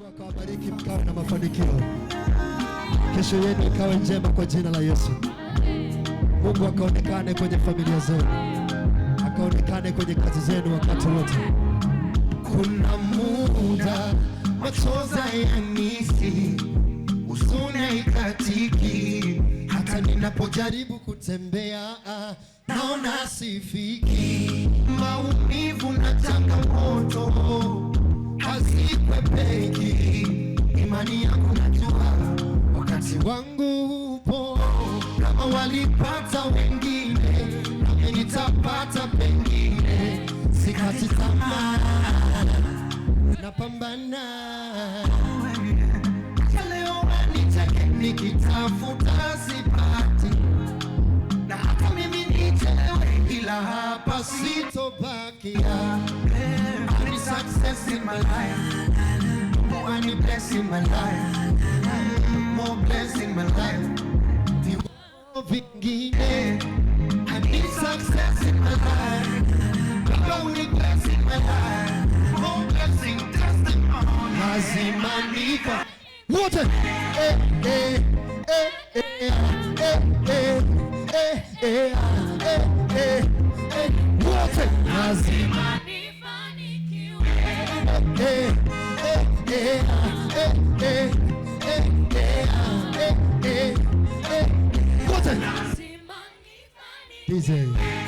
Mungu akawabariki mkawe na mafanikio. Kesho yenu ikawe njema kwa jina la Yesu. Mungu akaonekane kwenye familia zenu, akaonekane kwenye kazi zenu wakati wote. Kuna muda machozi yanisi, huzuni ikatiki, hata ninapojaribu kutembea naona sifiki. Maumivu na changamoto hazikwepeki, imani yangu najua wakati wangu upo. Kama walipata wengine, nami nitapata pengine. Sikati tamaa, napambana. Leo nitake nikitafuta sipati, na hata mimi nichelewe, ila hapa sitobakia. I need success in my life, I need blessing in my life, more blessing in my life. Vingine, I need success in my life, I need blessing in my life, more blessing, testimony. Lazima nika wote wote lazima nifanikiwe. wote Lazima nifanikiwe.